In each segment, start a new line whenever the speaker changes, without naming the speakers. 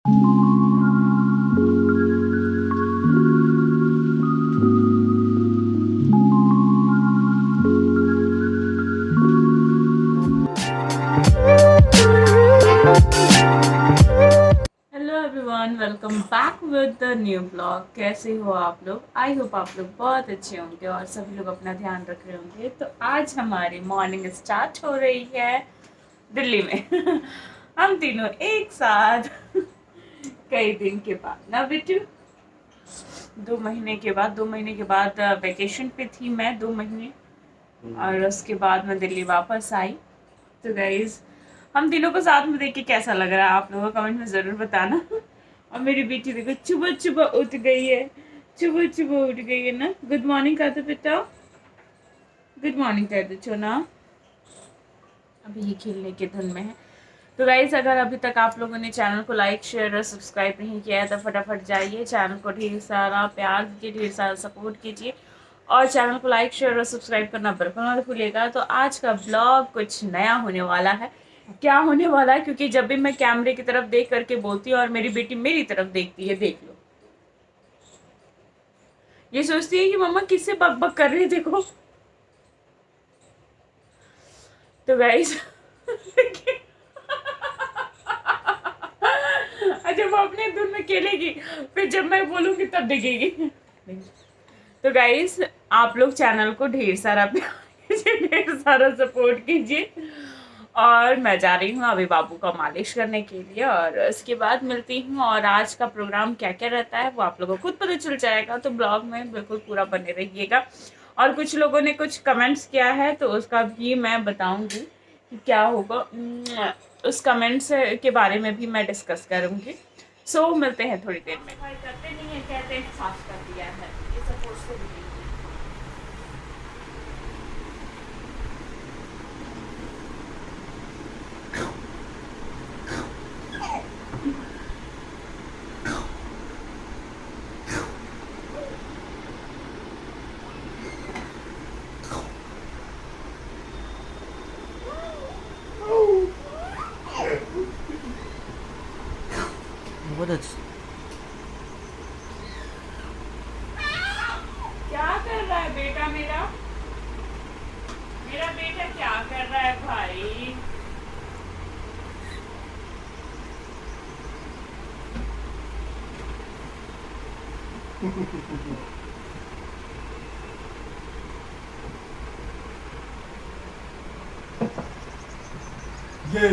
Everyone, welcome back with the new blog. कैसे हो आप लोग? आई होप आप लोग बहुत अच्छे होंगे और सभी लोग अपना ध्यान रख रहे होंगे। तो आज हमारी मॉर्निंग स्टार्ट हो रही है दिल्ली में हम तीनों एक साथ कई दिन के बाद ना बेटू, 2 महीने के बाद वेकेशन पे थी मैं 2 महीने, और उसके बाद मैं दिल्ली वापस आई। तो गाइज, हम तीनों को साथ में देख के कैसा लग रहा है आप लोगों को कमेंट में ज़रूर बताना। और मेरी बेटी देखो सुबह सुबह उठ गई है, सुबह सुबह उठ गई है ना। गुड मॉर्निंग कर दो बेटा, गुड मॉर्निंग कर दो छोना। अभी ये खेलने के धुन में है। तो गाइज, अगर अभी तक आप लोगों ने चैनल को लाइक शेयर और सब्सक्राइब नहीं किया है तो फटाफट जाइए, चैनल को ढेर सारा प्यार दीजिए, ढेर सारा सपोर्ट कीजिए और चैनल को लाइक शेयर और सब्सक्राइब करना बिल्कुल मत भूलिएगा। तो आज का ब्लॉग कुछ नया होने वाला है। क्या होने वाला है? क्योंकि जब भी मैं कैमरे की तरफ देख करके बोलती हूँ और मेरी बेटी मेरी तरफ देखती है, देख लो, ये सोचती है कि मम्मा किससे बक बक कर रही है, देखो। तो गाइस अच्छा, वो अपने धुन में खेलेगी, फिर जब मैं बोलूंगी तब देखेगी। तो गाइस, आप लोग चैनल को ढेर सारा प्यार कीजिए, ढेर सारा सपोर्ट कीजिए। और मैं जा रही हूँ अभी बाबू का मालिश करने के लिए और उसके बाद मिलती हूँ। और आज का प्रोग्राम क्या क्या रहता है वो आप लोगों को खुद पता चल जाएगा, तो ब्लॉग में बिल्कुल पूरा बने रहिएगा। और कुछ लोगों ने कुछ कमेंट्स किया है तो उसका भी मैं बताऊंगी कि क्या होगा। उस कमेंट्स के बारे में भी मैं डिस्कस करूंगी। सो मिलते हैं थोड़ी देर में। करते नहीं है, कहते हैं साफ कर दिया है, ये सब पोस्टर भी नहीं है।
बहुत अच्छा।
क्या कर रहा है बेटा मेरा? मेरा बेटा क्या कर रहा है भाई?
ये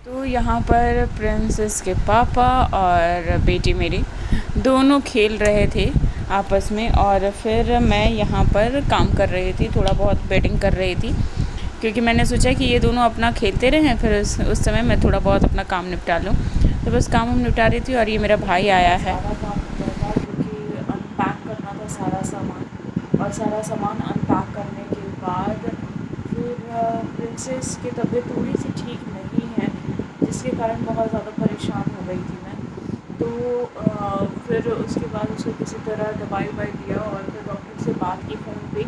तो यहाँ पर प्रिंसेस के पापा और बेटी मेरी दोनों खेल रहे थे आपस में, और फिर मैं यहाँ पर काम कर रही थी, थोड़ा बहुत बैटिंग कर रही थी, क्योंकि मैंने सोचा कि ये दोनों अपना खेलते रहे, फिर उस समय मैं थोड़ा बहुत अपना काम निपटा लूँ। तो बस काम हम निपटा रही थी और ये मेरा भाई आया है। सारा काम होता था क्योंकि अनपैक करना था सारा सामान, और सारा सामान अनपैक करने के बाद फिर प्रिंसेस की तबीयत थोड़ी सी ठीक नहीं है, जिसके कारण बहुत ज़्यादा परेशान हो गई थी मैं। तो फिर उसके बाद उसको किसी तरह दवाई ववाई दिया और फिर डॉक्टर से बात की फ़ोन पे,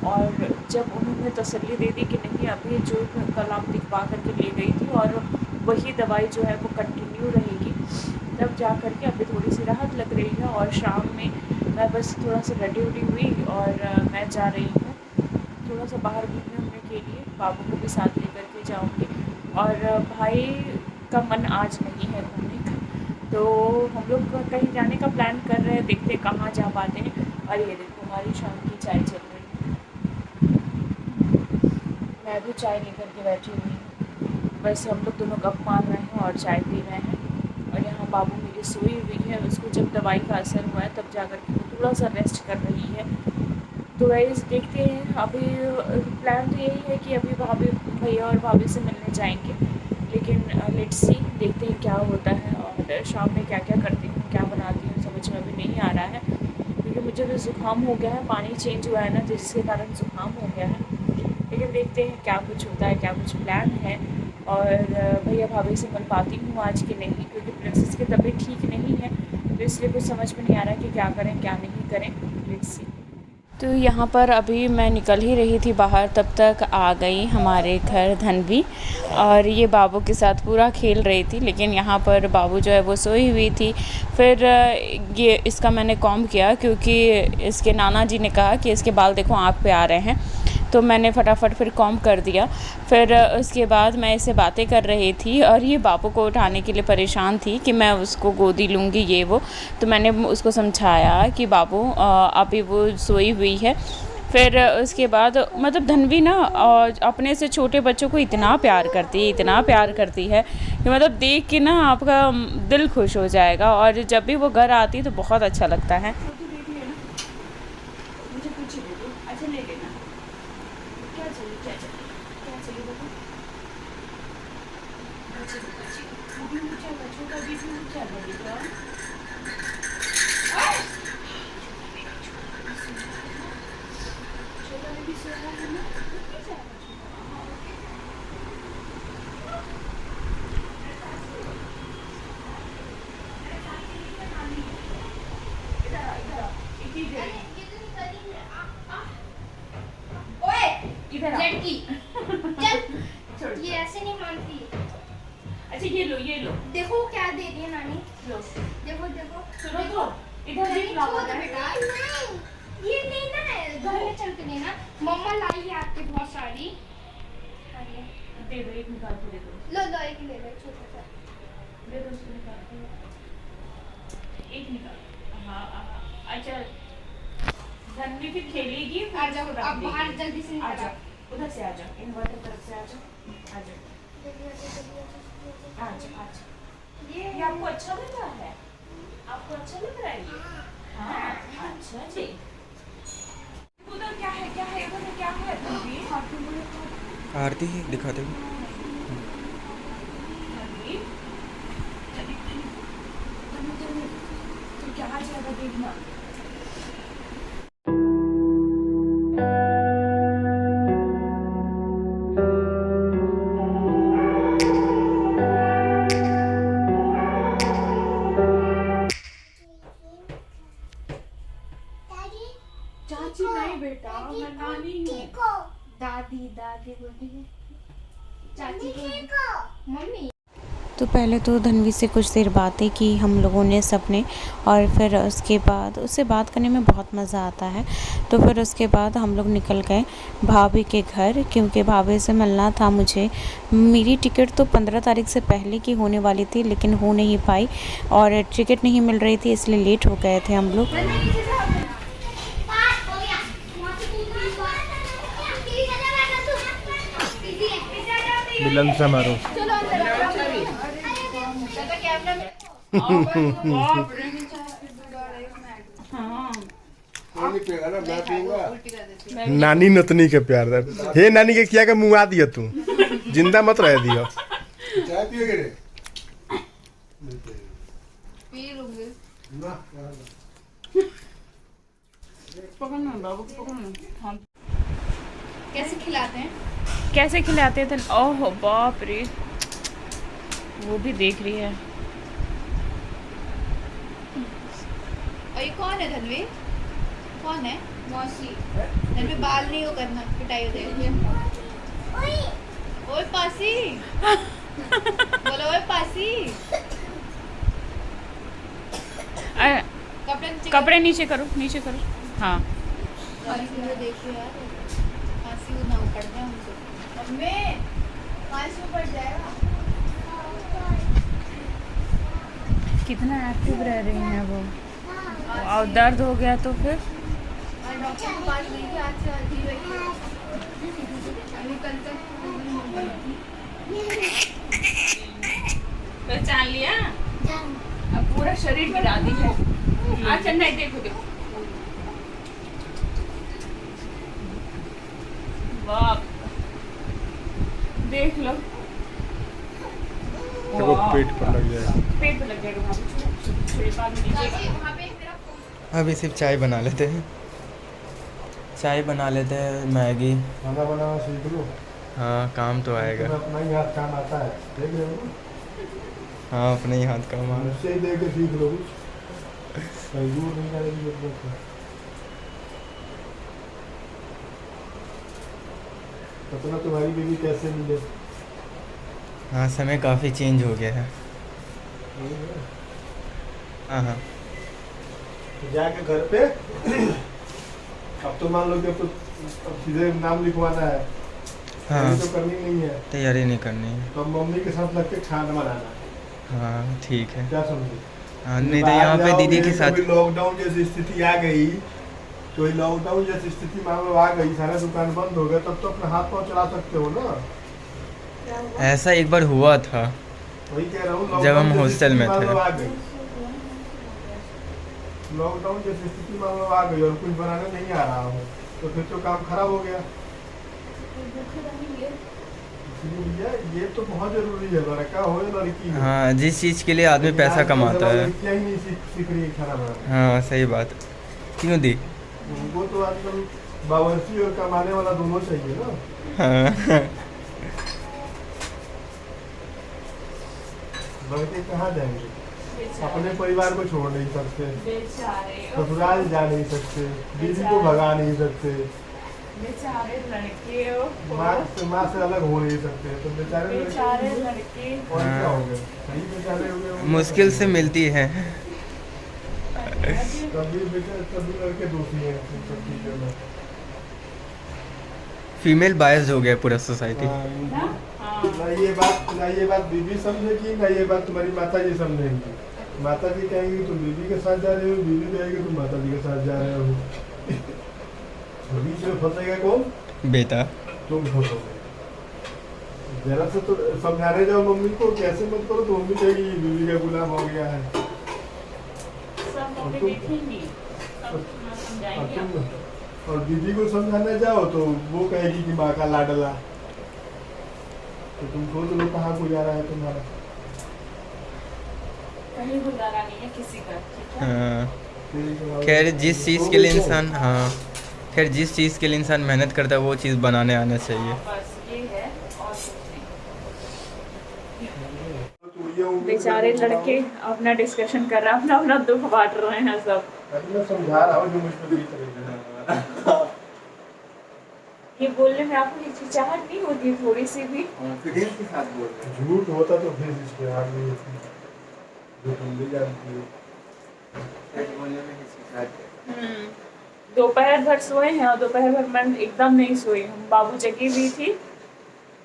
और जब उन्होंने तसल्ली दे दी कि नहीं, अभी जो कल आप दिखवा करके ले गई थी और वही दवाई जो है वो कंटिन्यू रहेगी, तब जा कर के अभी थोड़ी सी राहत लग रही है। और शाम में मैं बस थोड़ा सा रेडी उडी हुई और मैं जा रही हूँ थोड़ा सा बाहर घूमने के लिए, बाबू को भी साथ लेकर के जाऊँगी। और भाई का मन आज नहीं है घूमने का, तो हम लोग कहीं जाने का प्लान कर रहे हैं, देखते हैं कहाँ जा पाते हैं। और ये देखो हमारी शाम की चाय चल रही है, मैं भी चाय लेकर के बैठी हुई हूँ। बस हम लोग दोनों गप मार रहे हैं और चाय पी रहे हैं। और यहाँ बाबू मेरी सोई हुई है, उसको जब दवाई का असर हुआ है तब जा कर के वो थोड़ा सा रेस्ट कर रही है। तो गाइस देखते हैं, अभी प्लान तो यही है कि अभी भाभी, भैया और भाभी से मिलने जाएंगे, लेकिन लेट्स सी, देखते हैं क्या होता है। और शाम में क्या क्या करती हूँ, क्या बनाती हूँ, समझ में अभी नहीं आ रहा है, क्योंकि मुझे भी ज़ुकाम हो गया है, पानी चेंज हुआ है ना, जिसके कारण ज़ुकाम हो गया है। लेकिन देखते हैं क्या कुछ होता है, क्या कुछ प्लान है। और भैया भाभी से मिल पाती हूँ आज कि नहीं, क्योंकि प्रिंसेस की तबीयत ठीक नहीं है, तो इसलिए कुछ समझ में नहीं आ रहा है कि क्या करें क्या नहीं करें। Let's see. तो यहाँ पर अभी मैं निकल ही रही थी बाहर, तब तक आ गई हमारे घर धन्वी, और ये बाबू के साथ पूरा खेल रही थी। लेकिन यहाँ पर बाबू जो है वो सोई हुई थी। फिर ये इसका मैंने कॉम्ब किया, क्योंकि इसके नाना जी ने कहा कि इसके बाल देखो आँख पे आ रहे हैं, तो मैंने फटाफट फिर कॉम्ब कर दिया। फिर उसके बाद मैं इससे बातें कर रही थी, और ये बाबू को उठाने के लिए परेशान थी कि मैं उसको गोदी लूँगी ये वो। तो मैंने उसको समझाया कि बाबू अभी वो सोई हुई है। फिर उसके बाद मतलब धन्वी ना अपने से छोटे बच्चों को इतना प्यार करती है, इतना प्यार करती है कि मतलब देख के ना आपका दिल खुश हो जाएगा। और जब भी वो घर आती है तो बहुत अच्छा लगता है। मुझे कुछ दे दो, अच्छा ले लेना। क्या चाहिए, क्या चाहिए, क्या चाहिए बोलो। वो भी ऊँचा है, छोटा भी ऊँचा है बेटा। छोटा भी सो रहा है ना, इधर
लड़की चल ये ऐसे नहीं मानती।
अच्छा ये लो, ये लो,
देखो क्या दे रही है नानी।
लो
देखो देखो
सुनो तो इधर भी फ्लावर है।
बेटा नहीं ये लेना है, घर में चल के लेना। मम्मा लाई है आपके बहुत सारी।
दे दो, एक निकाल के दे दो।
लो लो एक ले लो, छोटा सा
दे दो, उसको निकाल के एक निकाल। हाँ अच्छा धन्वी फिर खेलेगी।
आ जाओ अब बाहर जल्दी से
आ
निकल
जाओ, उधर से आ जाओ, इन्वर्टर तरफ से आ जाओ, आ जाओ, आ जाओ, आ जाओ। ये आपको अच्छा लग रहा है? आपको अच्छा लग रहा है ये? हाँ अच्छा जी। उधर क्या है, क्या है उधर क्या है धन्वी?
आरती ही दिखाते हैं।
धन्वी तो क्या जाएगा देखना। चाची नहीं बेटा, मैं नानी हूँ।
दादी दादी बोलती है चाची को मम्मी।
तो पहले तो धन्वी से कुछ देर बातें की हम लोगों ने सबने, और फिर उसके बाद उससे बात करने में बहुत मज़ा आता है। तो फिर उसके बाद हम लोग निकल गए भाभी के घर, क्योंकि भाभी से मिलना था मुझे। मेरी टिकट तो 15 तारीख से पहले की होने वाली थी, लेकिन हो नहीं पाई और टिकट नहीं मिल रही थी, इसलिए लेट हो गए थे हम लोग।
मिलन समारोह। नानी नतनी के प्यार दे। हे नानी के किया के मुंगा दिया तू, जिंदा मत रह दियो। चाय पियोगे रे?
पी लूंगी।
पकड़ना बाबू, पकड़ना। हाँ
कैसे खिलाते हैं?
कैसे खिलाते थे? ओह बाप रे, वो भी देख रही है।
और ये कौन है धनवी? कौन है? मौसी। धनवी बाल नहीं हो करना, पिटाई हो जाएगी। ओए पासी बोलो, ओए पासी।
कपड़े नीचे करो, नीचे करो। हाँ
देखिए यार पासी ना ऊपर जाए हमको। मम्मी पासी ऊपर जाएगा।
कितना एक्टिव रह रही हैं वो। और दर्द हो गया तो फिर
डॉक्टर के पास नहीं गए, आज से अजीब है। कल तक
पहचान लिया? अब पूरा शरीर गिरा दी है। अच्छा नहीं, देखो देखो, बाप देख लो।
देखो पेट पर लग जाएगा।
पेट पे लग जाएगा वहाँ पे, बाद में लीजिएगा।
अभी सिर्फ चाय बना लेते हैं, चाय बना लेते हैं, मैगी। खाना बनाना सीख लो। हाँ काम तो आएगा। अपना ही हाथ काम आता है, देख रहे हो? हाँ अपने ही हाथ काम आता है। मुझसे ही देख के सीख लो कुछ। नहीं करने की जरूरत है।
सपना तुम्हारी बीवी कैसे मिले?
हाँ, समय काफ़ी चेंज हो गया है। हाँ हाँ।
तो जाके घर पे अब तो मान लो कि अब सीधे नाम लिखवाना है।
हाँ,
तैयारी तो करनी नहीं है।
तैयारी नहीं करनी है।
तो मम्मी के साथ लग के खाना बनाना।
हाँ ठीक है।
क्या समझे?
हाँ, नहीं तो यहाँ पे दीदी के साथ
लॉकडाउन जैसी स्थिति आ गई, तो लॉकडाउन जैसी स्थिति मान लो आ गई, सारा दुकान बंद हो गया, तब तो अपना हाथ पाँव चला सकते हो ना।
ऐसा एक बार हुआ था
वही कह रहा हूँ,
जब हम हॉस्टल में थे।
लॉकडाउन जैसी स्थिति मान लो आ गई और कुछ बनाने नहीं आ रहा हो, तो फिर तो काम खराब हो गया। इसलिए ये तो बहुत जरूरी है, लड़का हो या लड़की हो।
हाँ, जिस चीज़ के लिए आदमी पैसा कमाता है।
लड़कियां ही नहीं सीख रही खाना बनाना।
हाँ सही बात। क्यों दी?
उनको तो आजकल बावर्ची और कमाने वाला दोनों चाहिए ना।
हाँ।
लड़के कहाँ जाएंगे? अपने परिवार को छोड़ नहीं सकते, ससुराल जा नहीं सकते, बीवी को भगा नहीं सकते,
बेचारे लड़के
माँ से अलग हो नहीं सकते, तो बेचारे
लड़के
और क्या हो गए? सही बेचारे हो गए।
मुश्किल से मिलती है।
कभी लड़के दोषी हैं इन सब चीजों में।
फीमेल बायस्ड हो गया पूरा सोसाइटी।
ना ये बात बीबी समझेगी, ना ये बात तुम्हारी माता जी समझेंगी। माता जी कहेंगी तुम बीबी के साथ जा रहे हो, बीबी कहेगी तुम माता जी के साथ जा रहे हो। बीच में फंसेगा कौन?
बेटा।
तुम फंसोगे। जरा से तो समझाने जाओ मम्मी को कि ऐसे मत करो, तो मम्मी कहेगी बीबी का गुलाम हो गया है। और दीदी को समझाने जाओ तो वो कहेगी कि माँ का लाडला। तो तुम सोच लो कहाँ को जा रहा है तुम्हारा।
कहीं गुजारा नहीं है किसी का, ठीक है?
हाँ खैर, जिस चीज़ के लिए इंसान खैर जिस चीज़ के लिए इंसान मेहनत करता है वो चीज़ बनाने आना चाहिए।
बस ये है और कुछ नहीं। बेचारे लड़के अपना डिस्कशन कर रहे हैं, अपना अपना दुख बांट रहे हैं सब।
मैं समझा रहा हूँ जो मुझ पर बीत रही है।
ये बोलने में आपको हिचकिचाहट नहीं होती थोड़ी सी भी?
कॉन्फिडेंस के साथ बोल रहे हैं।
झूठ होता तो फिर इसके आगे जो तुम भी जानती हो।
दोपहर भर सोए हैं और दोपहर भर मैं एकदम नहीं सोई हूँ। बाबू जगी हुई थी।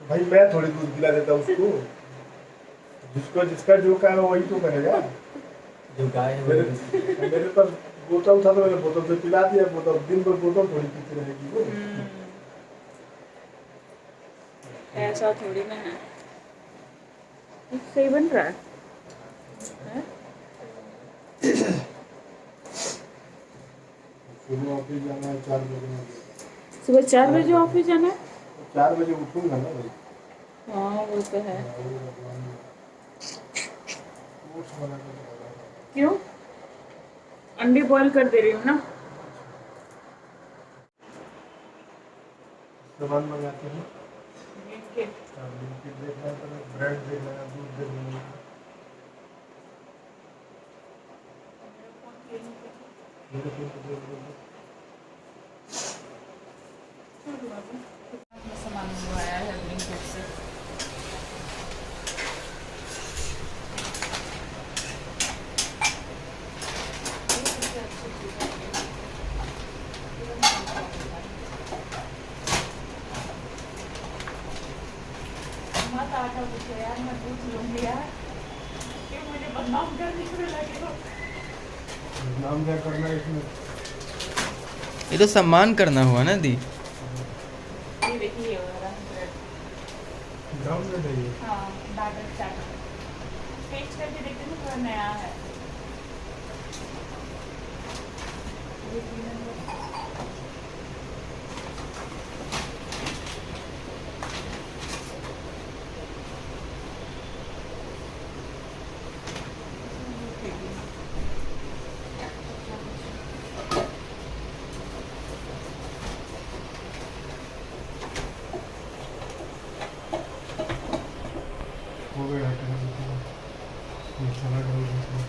भाई मैं थोड़ी दूध पिला देता उसको, जिसको जिसका जो काम है वही तो करेगा।
जो गाय
मेरे पास बोतल था तो मैंने बोतल से पिला दिया। बोतल दिन भर बोतल थोड़ी पीती रहेगी वो।
ऐसा थोड़ी ना है। सही बन रहा है?
सुबह ऑफिस जाना है 4 बजे।
सुबह 4 बजे ऑफिस जाना है?
4 बजे उठूंगा ना भाई।
हाँ वो तो है। क्यों? अंडे बॉईल कर दे रही हूँ ना।
सामान मंगाते हैं,
के
देखना है, ब्रेड देखना है, दूध देखना है।
सामान मंगवाया है ब्लिंकिट से। मत आटा पूछो यार, मैं पूछ लूंगी यार, क्यों मुझे बदनाम करने में लगे हो?
नाम क्या करना है इसमें?
ये तो सम्मान करना हुआ ना दी।
ये देखिए ये वाला ब्रेड।
ग्राउंड में नहीं है।
हाँ बैटर चाट टेस्ट करके देखते हैं, थोड़ा नया है।
हो गया मसाला डाल देते हैं।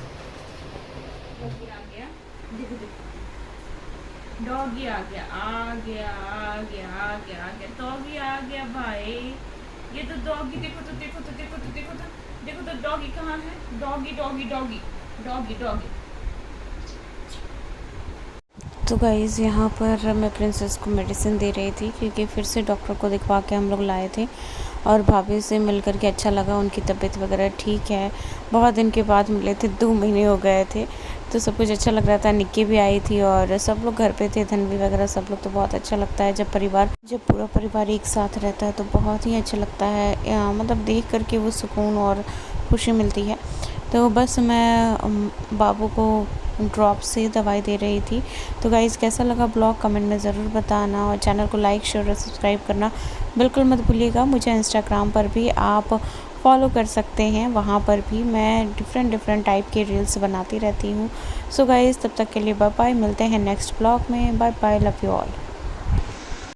डॉगी आ गया आ गया आ गया आ गया आ गया, डॉगी आ गया भाई। ये तो डॉगी, देखो तो देखो तो देखो तो देखो तो देखो तो डॉगी कहाँ है? Doggy doggy doggy doggy doggy.
तो गाइज़ यहाँ पर मैं प्रिंसेस को मेडिसिन दे रही थी, क्योंकि फिर से डॉक्टर को दिखवा के हम लोग लाए थे और भाभी से मिल कर के अच्छा लगा। उनकी तबीयत वगैरह ठीक है, बहुत दिन के बाद मिले थे, 2 महीने हो गए थे, तो सब कुछ अच्छा लग रहा था। निक्की भी आई थी और सब लोग घर पे थे, धनवी वगैरह सब लोग। तो बहुत अच्छा लगता है जब पूरा परिवार एक साथ रहता है, तो बहुत ही अच्छा लगता है। मतलब देख कर के वो सुकून और खुशी मिलती है। तो बस मैं बाबू को ड्रॉप से दवाई दे रही थी। तो गाइज़ कैसा लगा ब्लॉग कमेंट में ज़रूर बताना, और चैनल को लाइक शेयर और सब्सक्राइब करना बिल्कुल मत भूलिएगा। मुझे इंस्टाग्राम पर भी आप फॉलो कर सकते हैं, वहाँ पर भी मैं डिफरेंट टाइप के रील्स बनाती रहती हूँ। सो गाइज़ तब तक के लिए बाय बाय, मिलते हैं नेक्स्ट ब्लॉग में। Bye bye, love you all.